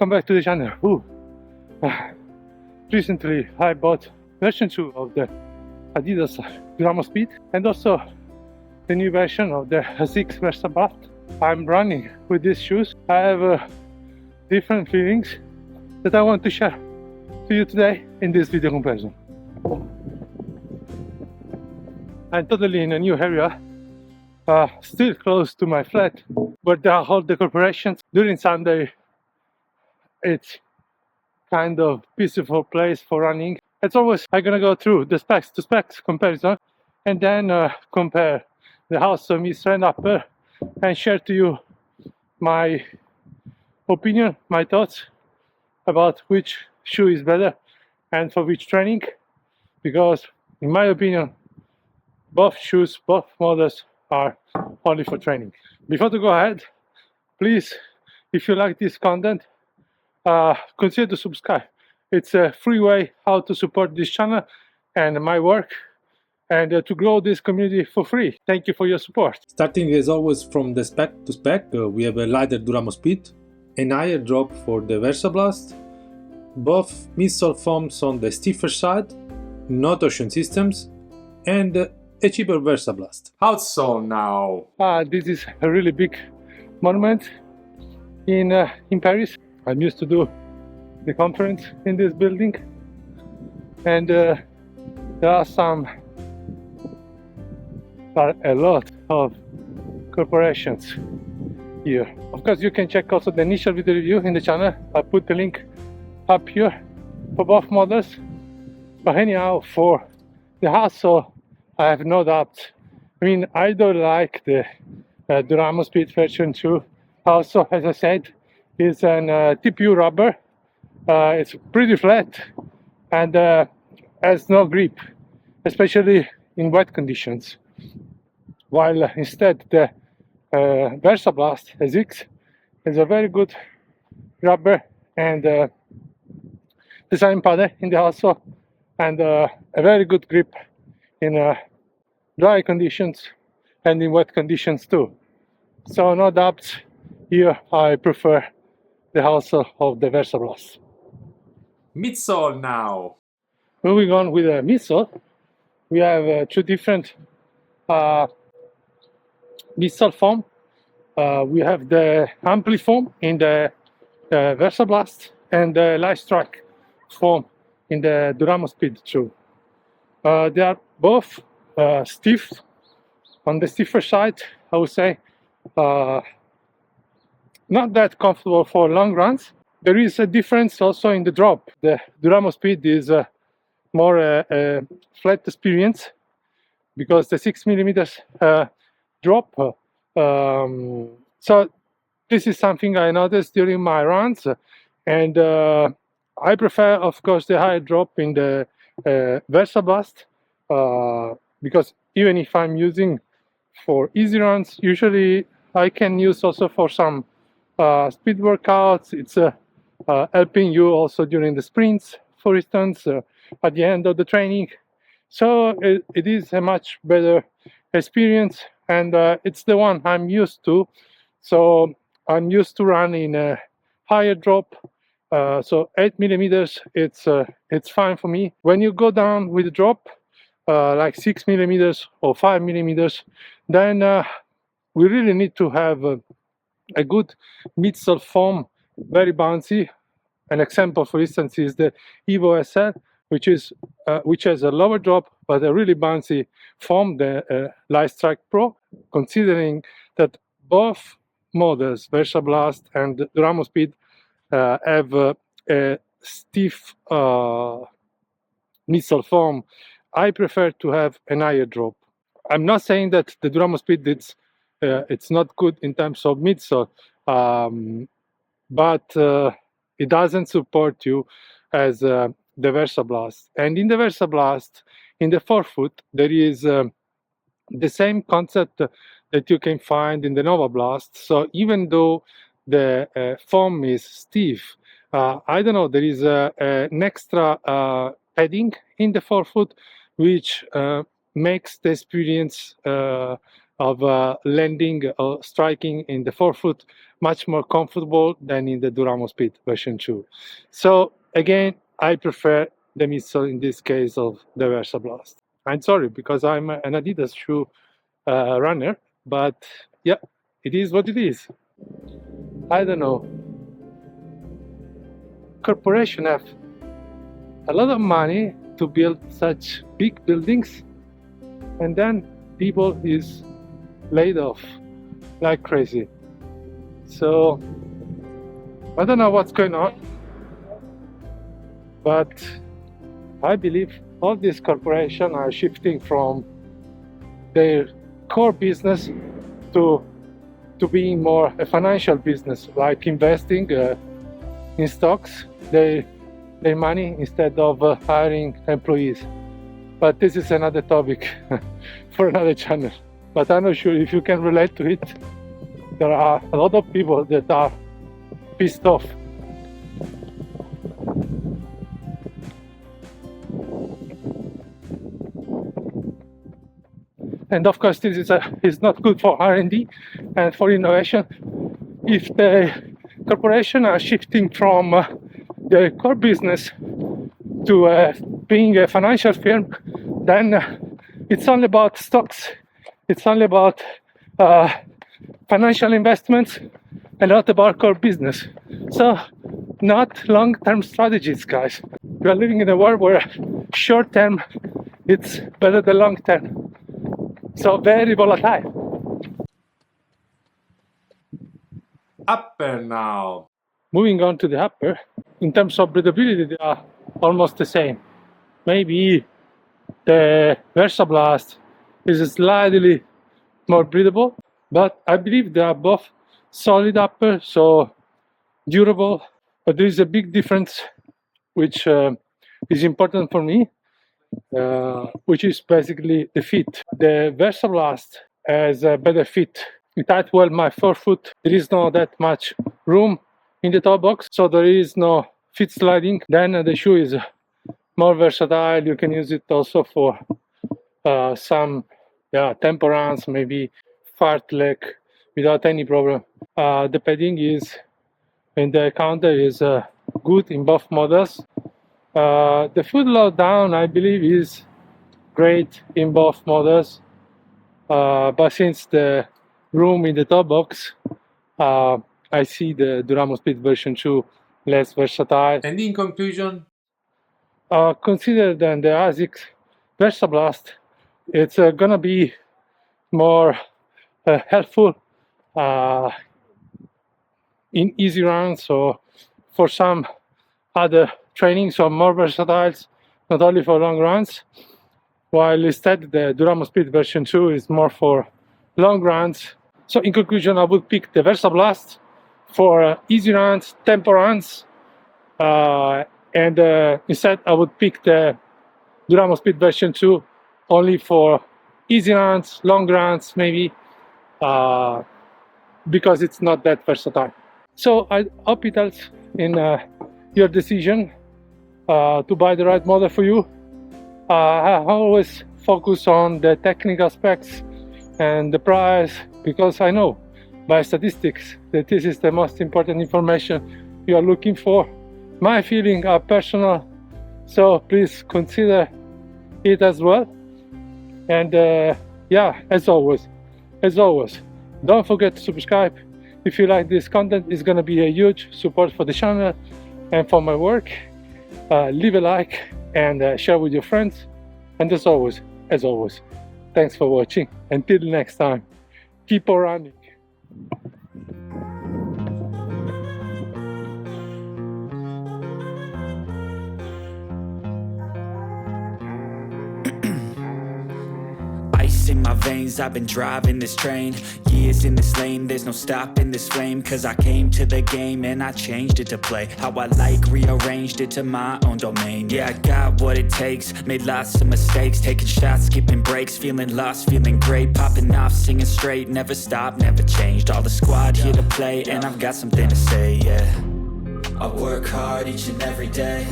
welcome back to the channel. Recently I bought version 2 of the ADIDAS Duramo Speed and also the new version of the ASICS Versablast. I'm running with these shoes. I have different feelings that I want to share to you today in this video comparison. I'm totally in a new area, still close to my flat, where there are all the corporations. During Sunday it's kind of peaceful place for running. As always, I'm gonna go through the specs to specs comparison and then compare the Outsole, Midsole and upper and share to you my opinion, my thoughts about which shoe is better and for which training, because in my opinion both shoes, both models are only for training. Before to go ahead, please, if you like this content, consider to subscribe. It's a free way how to support this channel and my work and to grow this community for free. Thank you for your support. Starting as always from the spec to spec, we have a lighter Duramo Speed, an higher drop for the Versablast, both midsole foams on the stiffer side, no torsion systems, and a cheaper Versablast. Outsole now. This is a really big monument in Paris. I'm used to do the conference in this building, and there are a lot of corporations here. Of course, you can check also the initial video review in the channel. I put the link up here for both models. But anyhow, for the Outsole, I have no doubt. I mean, I don't like the Duramo Speed version 2. Also, as I said, is an TPU rubber. It's pretty flat and has no grip, especially in wet conditions. While instead the Versablast ASICS is a very good rubber and design powder in the Outsole, and a very good grip in dry conditions and in wet conditions too. So no doubt here I prefer the Outsole of the Versablast. Midsole now. Moving on with the midsole, we have two different midsole foam. We have the Ampli foam in the Versablast and the Light Strike foam in the Duramo Speed 2. They are both stiff, on the stiffer side, I would say. Not that comfortable for long runs. There is a difference also in the drop. The Duramo Speed is more a flat experience because the 6mm drop. So this is something I noticed during my runs, and I prefer, of course, the higher drop in the Versablast, because even if I'm using for easy runs, usually I can use also for some speed workouts. It's helping you also during the sprints, for instance, at the end of the training. So it is a much better experience, and it's the one I'm used to. So I'm used to running a higher drop. So 8mm, it's fine for me. When you go down with the drop, like 6mm or 5mm, then we really need to have a good midsole foam, very bouncy. An example, for instance, is the Evo SL, which has a lower drop but a really bouncy foam, the Light Strike Pro. Considering that both models, Versablast and Duramo Speed, have a stiff midsole foam, I prefer to have an higher drop. I'm not saying that the Duramo Speed it's not good in terms of midsole, but it doesn't support you as the Versablast. And in the Versablast, in the forefoot, there is the same concept that you can find in the Nova Blast. So even though the foam is stiff, I don't know, there is an extra padding in the forefoot, which makes the experience of landing or striking in the forefoot much more comfortable than in the Duramo Speed version 2. So again, I prefer the midsole in this case of the Versablast. I'm sorry because I'm an ADIDAS shoe runner, but yeah, it is what it is. I don't know. Corporations have a lot of money to build such big buildings, and then people is laid off like crazy. So I don't know what's going on, but I believe all these corporations are shifting from their core business to being more a financial business, like investing in stocks, their money instead of hiring employees. But this is another topic for another channel. But I'm not sure if you can relate to it. There are a lot of people that are pissed off. And of course, this is not good for R&D and for innovation. If the corporations are shifting from their core business to being a financial firm, then it's only about stocks. It's only about financial investments and not about core business. So, not long-term strategies, guys. We are living in a world where short-term it's better than long-term. So very volatile. Upper now. Moving on to the upper, in terms of breathability, they are almost the same. Maybe the Versablast is slightly more breathable, but I believe they are both solid upper, so durable. But there is a big difference, which is important for me, which is basically the fit. The Versablast has a better fit. It ties well my forefoot. There is not that much room in the toe box, so there is no fit sliding. Then the shoe is more versatile. You can use it also for some tempo runs, maybe fartlek without any problem. The padding is in the counter is good in both models. The foot load down, I believe, is great in both models, but since the room in the top box, I see the Duramo Speed version 2 less versatile. And in conclusion, consider then the ASICS Versablast. It's gonna be more helpful in easy runs or for some other training, so more versatile, not only for long runs, while instead the Duramo Speed version 2 is more for long runs. So in conclusion, I would pick the Versablast for easy runs, tempo runs, and instead I would pick the Duramo Speed version 2 only for easy runs, long runs maybe, because it's not that versatile. So I hope it helps in your decision to buy the right model for you. I always focus on the technical aspects and the price, because I know by statistics that this is the most important information you are looking for. My feelings are personal, so please consider it as well. And as always, don't forget to subscribe. If you like this content, it's gonna be a huge support for the channel and for my work. Leave a like and share with your friends. And as always, thanks for watching. Until next time, keep on running. Ice in my veins, I've been driving this train. Years in this lane, there's no stopping this flame. Cause I came to the game and I changed it to play how I like, rearranged it to my own domain. Yeah, I got what it takes, made lots of mistakes, taking shots, skipping breaks, feeling lost, feeling great, popping off, singing straight, never stopped, never changed. All the squad here to play, and I've got something to say, yeah. I work hard each and every day,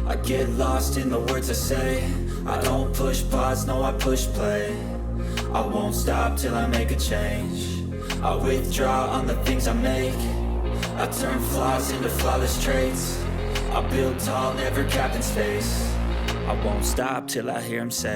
I get lost in the words I say. I don't push pause, no I push play. I won't stop till I make a change. I withdraw on the things I make. I turn flaws into flawless traits. I build tall, never capped in space. I won't stop till I hear him say